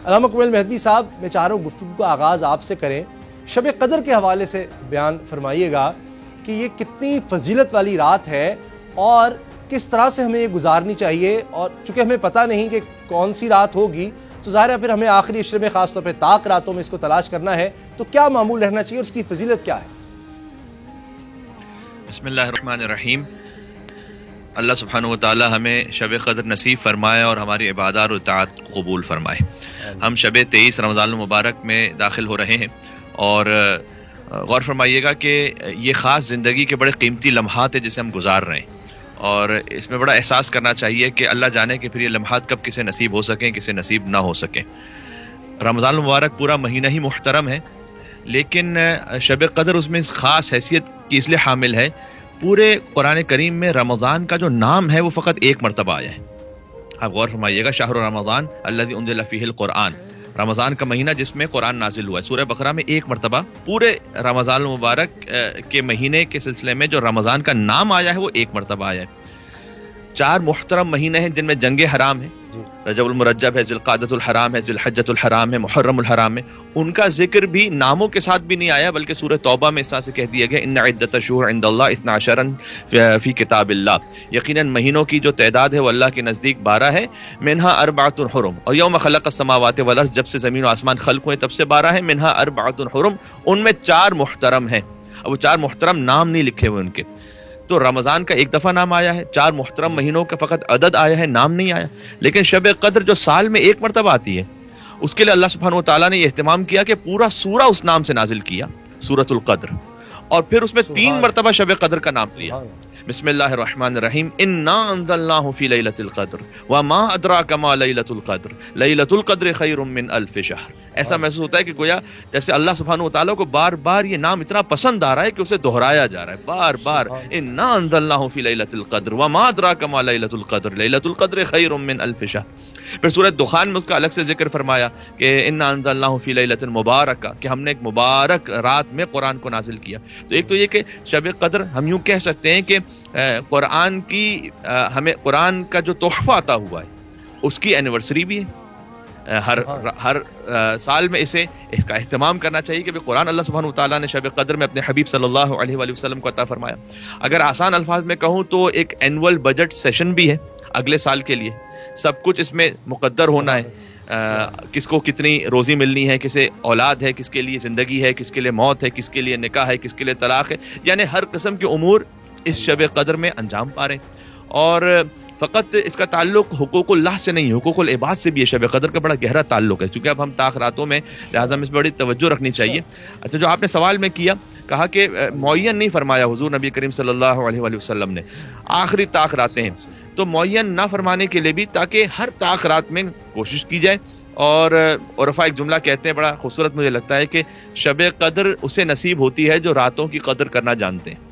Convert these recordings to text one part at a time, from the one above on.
علامہ کمیل مہدوی صاحب، میں چاہ رہا ہوں گفتگو کا آغاز آپ سے کریں، شب قدر کے حوالے سے بیان فرمائیے گا کہ یہ کتنی فضیلت والی رات ہے اور کس طرح سے ہمیں یہ گزارنی چاہیے، اور چونکہ ہمیں پتہ نہیں کہ کون سی رات ہوگی تو ظاہر ہے پھر ہمیں آخری عشرے میں خاص طور پہ طاق راتوں میں اس کو تلاش کرنا ہے، تو کیا معمول رہنا چاہیے اور اس کی فضیلت کیا ہے؟ بسم اللہ الرحمن الرحیم۔ اللہ سبحانہ و تعالی ہمیں شب قدر نصیب فرمائے اور ہماری عبادات و اطاعت قبول فرمائے۔ ہم شب 23 رمضان المبارک میں داخل ہو رہے ہیں، اور غور فرمائیے گا کہ یہ خاص زندگی کے بڑے قیمتی لمحات ہیں جسے ہم گزار رہے ہیں، اور اس میں بڑا احساس کرنا چاہیے کہ اللہ جانے کہ پھر یہ لمحات کب کسے نصیب ہو سکیں، کسے نصیب نہ ہو سکیں۔ رمضان المبارک پورا مہینہ ہی محترم ہے، لیکن شب قدر اس میں خاص حیثیت کی اس لیے حامل ہے، پورے قرآن کریم میں رمضان کا جو نام ہے وہ فقط ایک مرتبہ آیا ہے۔ آپ غور فرمائیے گا، شہر رمضان الذی انزل فیہ القرآن، رمضان کا مہینہ جس میں قرآن نازل ہوا ہے۔ سورہ بقرہ میں ایک مرتبہ پورے رمضان المبارک کے مہینے کے سلسلے میں جو رمضان کا نام آیا ہے وہ ایک مرتبہ آیا ہے۔ 4 محترم مہینے ہیں جن میں جنگ حرام ہے، رجب المرجب ہے، ذی القعدۃ الحرام ہے، ذی الحجۃ الحرام ہے، محرم الحرام ہے، ان کا ذکر بھی ناموں کے ساتھ بھی نہیں آیا، بلکہ سورہ توبہ میں اس طرح سے کہہ دیا گیا ان عدۃ الشہور عند اللہ 12 فی کتاب اللہ، یقیناً مہینوں کی جو تعداد ہے وہ اللہ کے نزدیک 12 ہے، منہا 4 حرم، اور یوم خلق السماوات والارض، جب سے زمین و آسمان خلق ہوئے تب سے 12 ہے، منہا 4 حرم، ان میں 4 محترم ہیں۔ اب وہ 4 محترم نام نہیں لکھے ہوئے ان کے، تو رمضان کا ایک دفعہ نام آیا ہے، 4 محترم مہینوں کا فقط عدد آیا ہے، نام نہیں آیا۔ لیکن شب قدر جو سال میں ایک مرتبہ آتی ہے، اس کے لیے اللہ سبحانہ و تعالیٰ نے یہ اہتمام کیا کہ پورا سورہ اس نام سے نازل کیا، سورۃ القدر، اور پھر اس میں 3 مرتبہ شب قدر کا نام لیا۔ بسم اللہ الرحمن الرحیم، انا انزلناہ فی لیلۃ القدر وما ادراک ما لیلۃ القدر لیلۃ القدر خیر من الف شہر۔ ایسا محسوس ہوتا ہے کہ گویا جیسے اللہ سبحانہ و تعالیٰ کو بار بار یہ نام اتنا پسند آ رہا ہے کہ اسے دہرایا جا رہا ہے بار بار، انا انزلناہ فی لیلۃ القدر وما ادراک ما لیلۃ القدر لیلۃ القدر خیر من الف شہر۔ پھر سورۃ دخان میں اس کا الگ سے ذکر فرمایا کہ انا انزلناہ فی لیلۃ مبارکہ، کہ ہم نے ایک مبارک رات میں قرآن کو نازل کیا۔ تو ایک تو یہ کہ شب قدر ہم یوں کہہ سکتے ہیں کہ قرآن کی ہمیں قرآن کا جو تحفہ عطا ہوا ہے اس کی اینیورسری بھی ہے۔ ہر سال میں اس کا اہتمام کرنا چاہیے کہ قرآن اللہ سبحانہ وتعالیٰ نے شب قدر میں اپنے حبیب صلی اللہ علیہ وآلہ وسلم کو عطا فرمایا۔ اگر آسان الفاظ میں کہوں تو ایک اینول بجٹ سیشن بھی ہے اگلے سال کے لیے، سب کچھ اس میں مقدر ہونا ہے، کس کو کتنی روزی ملنی ہے، کسے اولاد ہے، کس کے لیے زندگی ہے، کس کے لیے موت ہے، کس کے لیے نکاح ہے، کس کے لیے طلاق ہے، یعنی ہر قسم کے امور اس شب قدر میں انجام پا رہے ہیں۔ اور فقط اس کا تعلق حقوق اللہ سے نہیں، حقوق العباد سے بھی ہے۔ شب قدر کا بڑا گہرا تعلق ہے، چونکہ اب ہم طاق راتوں میں، لہٰذا اس میں بڑی توجہ رکھنی چاہیے۔ اچھا، جو آپ نے سوال میں کیا، کہا کہ معین نہیں فرمایا حضور نبی کریم صلی اللہ علیہ وآلہ وسلم نے آخری طاق راتیں ہیں، تو معین نہ فرمانے کے لیے بھی، تاکہ ہر طاق رات میں کوشش کی جائے۔ اور عرفا ایک جملہ کہتے ہیں بڑا خوبصورت مجھے لگتا ہے کہ شب قدر اسے نصیب ہوتی ہے جو راتوں کی قدر کرنا جانتے ہیں۔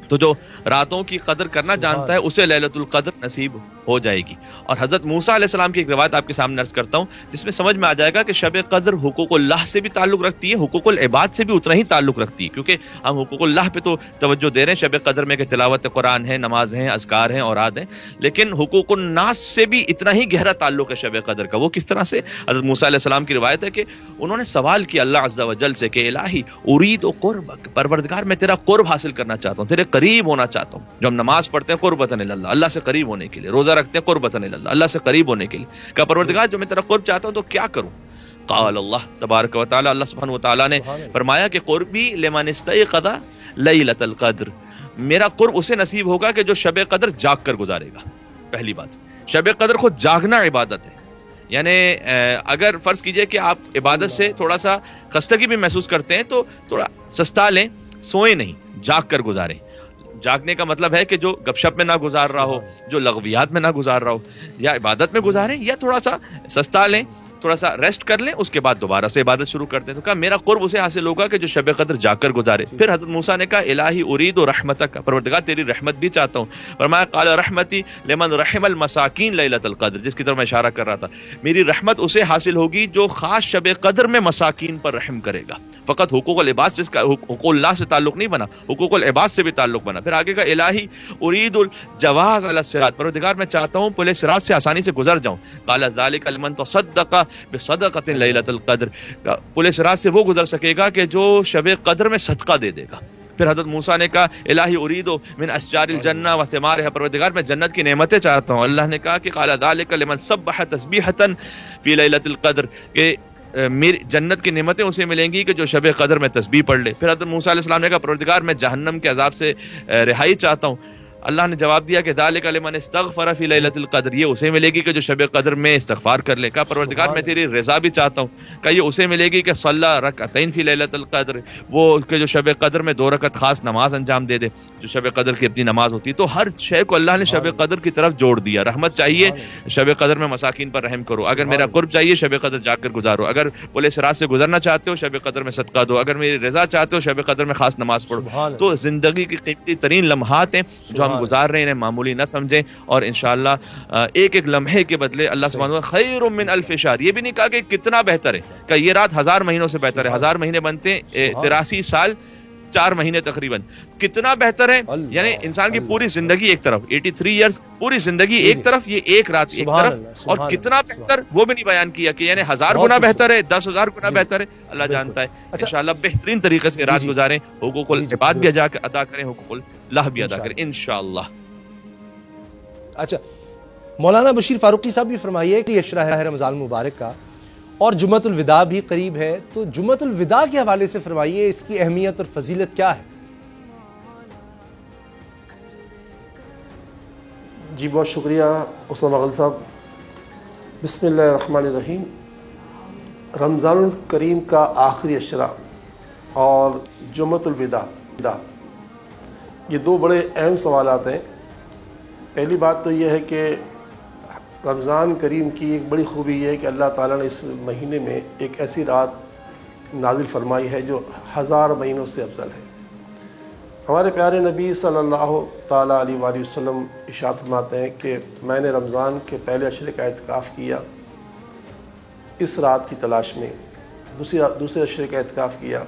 تو جو راتوں کی قدر کرنا جانتا ہے اسے لیلۃ القدر نصیب ہو جائے گی۔ اور حضرت موسیٰ علیہ السلام کی ایک روایت آپ کے سامنے عرض کرتا ہوں، جس میں سمجھ میں آ جائے گا کہ شب قدر حقوق اللہ سے بھی تعلق رکھتی ہے، حقوق العباد سے بھی اتنا ہی تعلق رکھتی ہے، کیونکہ ہم حقوق اللہ پہ تو توجہ دے رہے ہیں شب قدر میں کہ تلاوت قرآن ہے، نماز ہیں، اذکار ہیں، اوراد ہیں، لیکن حقوق الناس سے بھی اتنا ہی گہرا تعلق ہے شب قدر کا۔ وہ کس طرح سے؟ حضرت موسیٰ علیہ السلام کی روایت ہے کہ انہوں نے سوال کیا اللہ عز و جل سے کہ الہی ارید قربک، پروردگار میں تیرا قرب حاصل کرنا چاہتا ہوں، تیرے قریب ہونا چاہتا ہوں۔ جو ہم نماز پڑھتے ہیں قربتاً اللہ، اللہ سے قریب ہونے کے لیے، روزہ رکھتے ہیں قربتاً اللہ، اللہ سے قریب ہونے کے لیے، کہ پروردگار جو میں تیرا قرب چاہتا ہوں تو کیا کروں؟ قال اللہ تبارک و تعالی، اللہ سبحانہ و تعالی نے فرمایا کہ قربی لمن استيقظ لیلۃ القدر، میرا قرب اسے نصیب ہوگا کہ جو شب قدر جاگ کر گزارے گا۔ پہلی بات، شب قدر خود جاگنا عبادت ہے، یعنی اگر فرض کیجئے کہ آپ عبادت سے تھوڑا سا خستگی بھی محسوس کرتے ہیں تو تھوڑا سستا لیں، سوئیں نہیں، جاگ کر گزاریں۔ جاگنے کا مطلب ہے کہ جو گپ شپ میں نہ گزار رہا ہو، جو لغویات میں نہ گزار رہا ہو، یا عبادت میں گزاریں، یا تھوڑا سا سستا لیں، تھوڑا سا ریسٹ کر لیں، اس کے بعد دوبارہ سے عبادت شروع کر دیں۔ تو کہا میرا قرب اسے حاصل ہوگا کہ جو شب قدر جاگ کر گزارے۔ پھر حضرت موسیٰ نے کہا الہی ارید رحمتک، پروردگار تیری رحمت بھی چاہتا ہوں۔ فرمایا قال رحمتی لمن رحم المساکین لیلۃ القدر، جس کی طرف میں اشارہ کر رہا تھا، میری رحمت اسے حاصل ہوگی جو خاص شب قدر میں مساکین پر رحم کرے گا۔ فقط حقوق العباد سے، حقوق اللہ سے تعلق نہیں بنا، حقوق العباد سے بھی تعلق بنا۔ پھر آگے کا الہی ارید الجواز علی الصراط، پروردگار میں چاہتا ہوں پلے صراط سے آسانی سے گزر جاؤں۔ قال ذلک لمن تصدق بصدقۃ لیلۃ القدر، پل صراط سے وہ گزر سکے گا کہ جو شب قدر میں صدقہ دے دے گا۔ پھر حضرت موسیٰ نے کہا الہی اریدو من اشجار الجنہ و ثمارها، پروردگار میں جنت کی نعمتیں چاہتا ہوں۔ اللہ نے کہا کہ قال ذلک لمن سبح تسبیحۃ فی لیلۃ القدر، کہ میری جنت کی نعمتیں اسے ملیں گی کہ جو شب قدر میں تسبیح پڑھ لے۔ پھر حضرت موسیٰ علیہ السلام نے کہا پروردگار میں جہنم کے عذاب سے رہائی چاہتا ہوں۔ اللہ نے جواب دیا کہ ذالک لمن استغفر فی لیلۃ القدر، یہ اسے ملے گی کہ جو شب قدر میں استغفار کر لے۔ کہا پروردگار میں تیری رضا بھی چاہتا ہوں۔ کہا یہ اسے ملے گی کہ صلی رکعتین فی لیلۃ القدر، وہ کہ جو شب قدر میں 2 رکعت خاص نماز انجام دے دے، جو شب قدر کی اپنی نماز ہوتی ہے۔ تو ہر شے کو اللہ نے شب قدر کی طرف جوڑ دیا۔ رحمت چاہیے شب قدر میں مساکین پر رحم کرو، اگر میرا قرب چاہیے شب قدر جا کر گزارو، اگر پل صراط سے گزرنا چاہتے ہو شب قدر میں صدقہ دو، اگر میری رضا چاہتے ہو شب قدر میں خاص نماز پڑھو۔ تو زندگی کی قیمتی ترین لمحات ہیں جو ہم گزار رہے ہیں، معمولی نہ سمجھیں، اور انشاءاللہ ایک ایک لمحے کے بدلے اللہ سبحانہ و تعالیٰ خیر من الف شہر، یہ بھی نہیں کہا کہ کتنا بہتر ہے، کہ یہ رات 1000 مہینوں سے بہتر ہے۔ 1000 مہینے بنتے ہیں 83 سال 4 مہینے تقریباً، کتنا بہتر ہے۔ یعنی انسان کی پوری زندگی ایک طرف، 83 ایئرز پوری زندگی ایک طرف، یہ ایک رات ایک طرف، اور کتنا بہتر وہ بھی نہیں بیان کیا کہ یعنی 1000 گنا بہتر ہے، 10,000 گنا بہتر ہے، اللہ جانتا ہے۔ انشاءاللہ بہترین طریقے سے رات گزاریں، حقوق العباد بھی ادا کریں، حقوق اللہ بھی ادا کریں انشاءاللہ۔ اچھا، مولانا بشیر فاروقی صاحب بھی فرمائیے کہ عشرہ ہے رمضان المبارک کا اور جمعۃ الوداع بھی قریب ہے، تو جمعۃ الوداع کے حوالے سے فرمائیے اس کی اہمیت اور فضیلت کیا ہے؟ جی بہت شکریہ اسامہ غازی صاحب۔ بسم اللہ الرحمن الرحیم۔ رمضان الکریم کا آخری عشرہ اور جمعۃ الوداع، یہ 2 بڑے اہم سوالات ہیں۔ پہلی بات تو یہ ہے کہ رمضان کریم کی ایک بڑی خوبی یہ ہے کہ اللہ تعالیٰ نے اس مہینے میں ایک ایسی رات نازل فرمائی ہے جو 1000 مہینوں سے افضل ہے۔ ہمارے پیارے نبی صلی اللہ تعالیٰ علیہ وآلہ وسلم ارشاد فرماتے ہیں کہ میں نے رمضان کے پہلے عشرے کا اعتکاف کیا اس رات کی تلاش میں، دوسرے عشرے کا اعتکاف کیا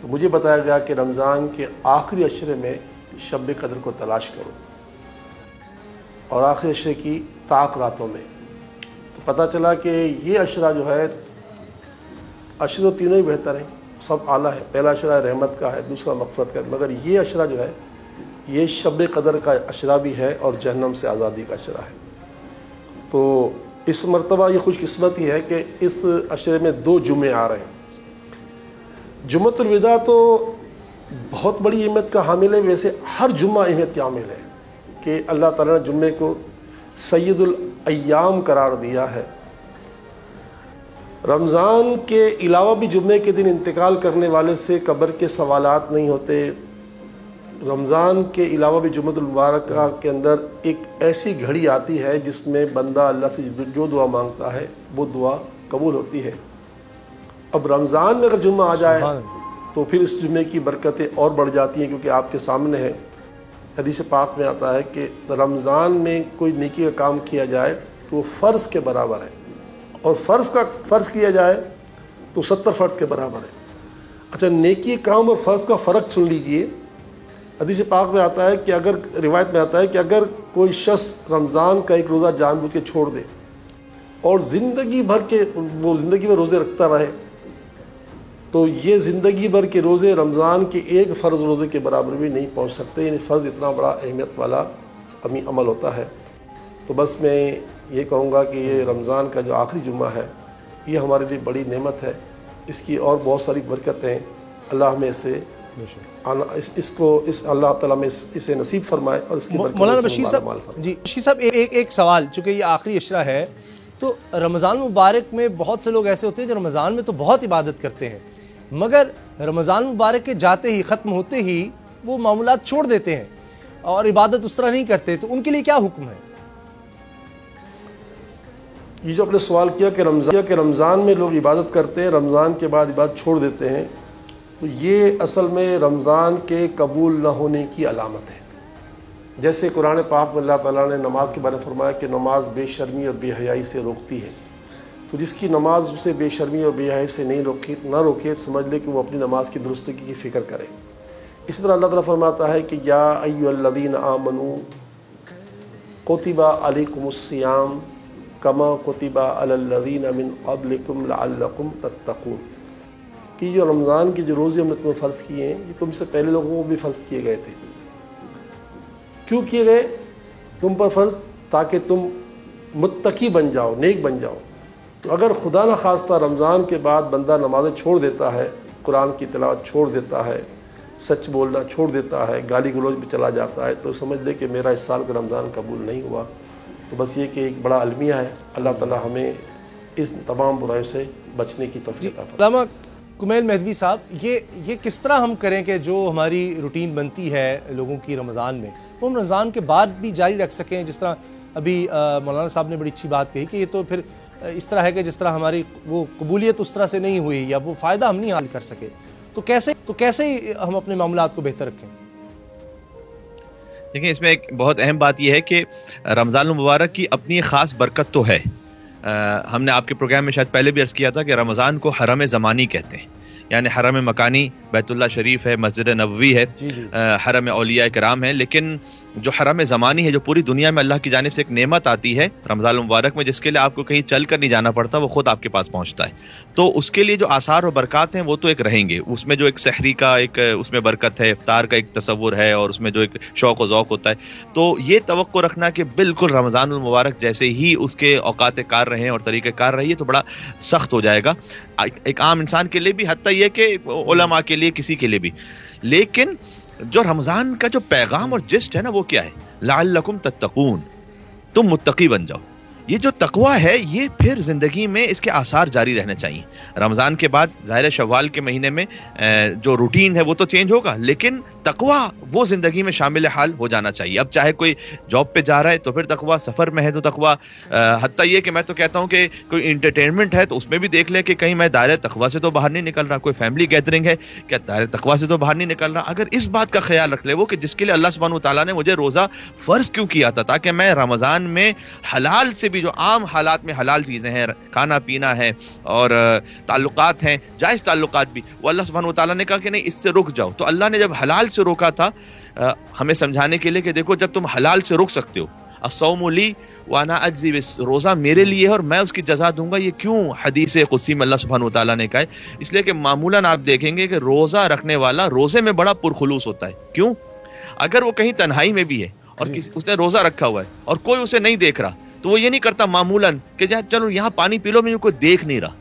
تو مجھے بتایا گیا کہ رمضان کے آخری عشرے میں شب قدر کو تلاش کرو، اور آخری عشرے کی طاق راتوں میں۔ تو پتہ چلا کہ یہ عشرہ جو ہے، عشرے تینوں ہی بہتر ہیں، سب اعلیٰ ہے۔ پہلا عشرہ رحمت کا ہے، دوسرا مغفرت کا ہے، مگر یہ عشرہ جو ہے یہ شب قدر کا عشرہ بھی ہے اور جہنم سے آزادی کا عشرہ ہے۔ تو اس مرتبہ یہ خوش قسمتی ہے کہ اس عشرے میں 2 جمعے آ رہے ہیں۔ جمعۃ الوداع تو بہت بڑی اہمیت کا حامل ہے، ویسے ہر جمعہ اہمیت کا حامل ہے کہ اللہ تعالیٰ نے جمعے کو سید الایام قرار دیا ہے۔ رمضان کے علاوہ بھی جمعے کے دن انتقال کرنے والے سے قبر کے سوالات نہیں ہوتے۔ رمضان کے علاوہ بھی جمعۃ المبارکہ کے اندر ایک ایسی گھڑی آتی ہے جس میں بندہ اللہ سے جو دعا مانگتا ہے وہ دعا قبول ہوتی ہے۔ اب رمضان میں اگر جمعہ آ جائے تو پھر اس جمعے کی برکتیں اور بڑھ جاتی ہیں، کیونکہ آپ کے سامنے ہے، حدیث پاک میں آتا ہے کہ رمضان میں کوئی نیکی کا کام کیا جائے تو وہ فرض کے برابر ہے، اور فرض کیا جائے تو 70 فرض کے برابر ہے۔ اچھا، نیکی کام اور فرض کا فرق سن لیجئے۔ حدیث پاک میں آتا ہے کہ اگر روایت میں آتا ہے کہ اگر کوئی شخص رمضان کا ایک روزہ جان بوجھ کے چھوڑ دے اور زندگی بھر روزے رکھتا رہے تو یہ زندگی بھر کے روزے رمضان کے ایک فرض روزے کے برابر بھی نہیں پہنچ سکتے۔ یعنی فرض اتنا بڑا اہمیت والا عمل ہوتا ہے۔ تو بس میں یہ کہوں گا کہ یہ رمضان کا جو آخری جمعہ ہے یہ ہمارے لیے بڑی نعمت ہے، اس کی اور بہت ساری برکتیں اللہ ہمیں اللہ تعالیٰ میں اسے نصیب فرمائے اور اس کی برکت مولانا بشیر صاحب، جی بشیر صاحب ایک سوال، چونکہ یہ آخری عشرہ ہے تو رمضان مبارک میں بہت سے لوگ ایسے ہوتے ہیں جو رمضان میں تو بہت عبادت کرتے ہیں، مگر رمضان مبارک کے جاتے ہی ختم ہوتے ہی وہ معمولات چھوڑ دیتے ہیں اور عبادت اس طرح نہیں کرتے، تو ان کے لیے کیا حکم ہے؟ یہ جو آپ نے سوال کیا کہ رمضان میں لوگ عبادت کرتے ہیں، رمضان کے بعد عبادت چھوڑ دیتے ہیں، تو یہ اصل میں رمضان کے قبول نہ ہونے کی علامت ہے۔ جیسے قرآن پاک میں اللہ تعالیٰ نے نماز کے بارے میں فرمایا کہ نماز بے شرمی اور بے حیائی سے روکتی ہے، تو جس کی نماز اسے بے شرمی اور بے حیائی سے نہ روکے، سمجھ لے کہ وہ اپنی نماز کی درستگی کی فکر کرے۔ اسی طرح اللہ تعالیٰ فرماتا ہے کہ یا ایھا الذین آمنوا کتب علیکم الصیام کما کتب علی الذین من قبلکم لعلکم تتقون، کہ جو رمضان کے جو روزے ہم نے تمہیں فرض کیے ہیں یہ تم سے پہلے لوگوں کو بھی فرض کیے گئے تھے۔ کیوں کیے گئے تم پر فرض؟ تاکہ تم متقی بن جاؤ، نیک بن جاؤ۔ تو اگر خدا نخواستہ رمضان کے بعد بندہ نمازیں چھوڑ دیتا ہے، قرآن کی تلاوت چھوڑ دیتا ہے، سچ بولنا چھوڑ دیتا ہے، گالی گلوچ میں چلا جاتا ہے، تو سمجھ لے کہ میرا اس سال کا رمضان قبول نہیں ہوا۔ تو بس یہ کہ ایک بڑا المیہ ہے، اللہ تعالی ہمیں اس تمام برائیوں سے بچنے کی توفیق عطا فرمائے۔ علامہ کمیل مہدوی صاحب، یہ کس طرح ہم کریں کہ جو ہماری روٹین بنتی ہے لوگوں کی رمضان میں، وہ ہم رمضان کے بعد بھی جاری رکھ سکیں؟ جس طرح ابھی مولانا صاحب نے بڑی اچھی بات کہی کہ یہ تو پھر اس طرح ہے کہ جس طرح ہماری وہ قبولیت اس طرح سے نہیں ہوئی یا وہ فائدہ ہم نہیں حاصل کر سکے، تو کیسے ہم اپنے معاملات کو بہتر رکھیں؟ دیکھیں، اس میں ایک بہت اہم بات یہ ہے کہ رمضان المبارک کی اپنی ایک خاص برکت تو ہے۔ ہم نے آپ کے پروگرام میں شاید پہلے بھی عرض کیا تھا کہ رمضان کو حرم زمانی کہتے ہیں، یعنی حرم مکانی بیت اللہ شریف ہے، مسجد نبوی ہے، حرم اولیاء کرام ہے، لیکن جو حرم زمانی ہے، جو پوری دنیا میں اللہ کی جانب سے ایک نعمت آتی ہے رمضان المبارک میں، جس کے لیے آپ کو کہیں چل کر نہیں جانا پڑتا، وہ خود آپ کے پاس پہنچتا ہے، تو اس کے لیے جو آثار و برکات ہیں وہ تو ایک رہیں گے۔ اس میں جو ایک سحری کا ایک اس میں برکت ہے، افطار کا ایک تصور ہے، اور اس میں جو ایک شوق و ذوق ہوتا ہے، تو یہ توقع رکھنا کہ بالکل رمضان المبارک جیسے ہی اس کے اوقات کار رہے اور طریقہ کار رہی ہے تو بڑا سخت ہو جائے گا، ایک عام انسان کے لیے بھی، حتیٰ یہ کہ علماء کے لیے، کسی کے لیے بھی۔ لیکن جو رمضان کا جو پیغام اور جسٹ ہے نا، وہ کیا ہے؟ لعلکم تتقون، تم متقی بن جاؤ۔ یہ جو تقوی ہے یہ پھر زندگی میں اس کے آثار جاری رہنے چاہیے۔ رمضان کے بعد ظاہر شوال کے مہینے میں جو روٹین ہے وہ تو چینج ہوگا، لیکن تقوی وہ زندگی میں شامل حال ہو جانا چاہیے۔ اب چاہے کوئی جاب پہ جا رہا ہے تو پھر تقوی، سفر میں ہے تو تقوی، حتیٰ یہ کہ میں تو کہتا ہوں کہ کوئی انٹرٹینمنٹ ہے تو اس میں بھی دیکھ لے کہ کہیں میں دائرہ تقوی سے تو باہر نہیں نکل رہا، کوئی فیملی گیدرنگ ہے کیا دائرہ تقوی سے تو باہر نہیں نکل رہا۔ اگر اس بات کا خیال رکھ لے وہ کہ جس کے لیے اللہ سبحانہ وتعالیٰ نے مجھے روزہ فرض کیوں کیا تھا، تاکہ میں رمضان میں حلال سے بھی، جو عام حالات میں حلال چیزیں ہیں، کھانا پینا ہے اور تعلقات ہیں، جائز تعلقات بھی، وہ اللہ سبحانہ وتعالیٰ نے کہا کہ نہیں، اس سے رک جاؤ۔ تو اللہ نے جب حلال سے روکا تھا ہمیں سمجھانے کے لیے کہ دیکھو جب تم حلال سے رک سکتے ہو، الصوم لی وانا اجزی بس، روزہ میرے لیے ہے اور میں اس کی جزا دوں گا۔ یہ کیوں حدیث قدسی میں اللہ سبحانہ وتعالیٰ نے کہا ہے؟ اس لیے کہ معمولاً آپ دیکھیں گے کہ روزہ رکھنے والا روزے میں بڑا پرخلوص ہوتا ہے۔ کیوں؟ اگر وہ کہیں تنہائی میں بھی ہے اور اس نے روزہ رکھا ہوا ہے اور کوئی اسے نہیں دیکھ رہا، تو وہ یہ نہیں کرتا معمولاً کہ چلو یہاں پانی پی لو، مجھے کوئی دیکھ نہیں رہا۔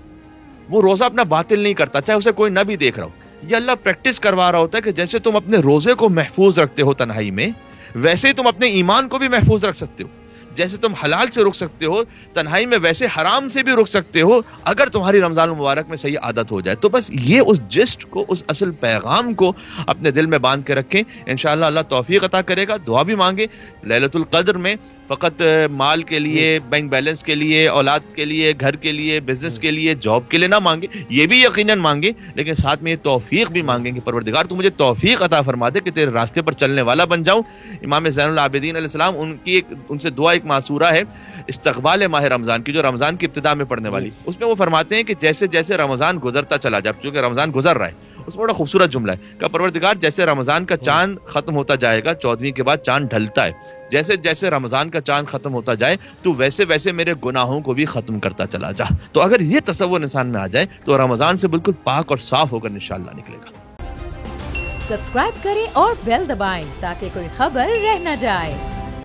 وہ روزہ اپنا باطل نہیں کرتا چاہے اسے کوئی نہ بھی دیکھ رہا ہو۔ یہ اللہ پریکٹس کروا رہا ہوتا ہے کہ جیسے تم اپنے روزے کو محفوظ رکھتے ہو تنہائی میں، ویسے ہی تم اپنے ایمان کو بھی محفوظ رکھ سکتے ہو۔ جیسے تم حلال سے رک سکتے ہو تنہائی میں، ویسے حرام سے بھی رک سکتے ہو اگر تمہاری رمضان المبارک میں صحیح عادت ہو جائے۔ تو بس یہ اس جسٹ کو، اس اصل پیغام کو اپنے دل میں باندھ کے رکھیں، انشاءاللہ اللہ توفیق عطا کرے گا۔ دعا بھی مانگے لیلۃ القدر میں، فقط مال کے لیے، بینک بیلنس کے لیے، اولاد کے لیے، گھر کے لیے، بزنس کے لیے، جاب کے لیے نہ مانگے، یہ بھی یقیناً مانگے، لیکن ساتھ میں یہ توفیق بھی مانگیں کہ پروردگار تو مجھے توفیق عطا فرما دے کہ تیرے راستے پر چلنے والا بن جاؤں۔ امام زین العابدین علیہ السلام، ان سے دعا ایک معصورہ ہے استقبال ماہ رمضان کی، جو رمضان کی ابتدا میں پڑھنے والی، اس میں وہ فرماتے ہیں کہ جیسے جیسے رمضان گزرتا چلا جائے، چونکہ رمضان گزر رہا ہے، اس میں بڑا خوبصورت جملہ ہے کہ پروردگار جیسے رمضان کا چاند ختم ہوتا جائے گا، 14ویں کے بعد چاند ڈھلتا ہے، جیسے جیسے رمضان کا چاند ختم ہوتا جائے تو ویسے ویسے میرے گناہوں کو بھی ختم کرتا چلا جا۔ تو اگر یہ تصور انسان میں آ جائے تو رمضان سے بالکل پاک اور صاف ہو کر انشاءاللہ نکلے گا۔ سبسکرائب کریں اور بیل دبائیں تاکہ کوئی خبر رہ نہ جائے۔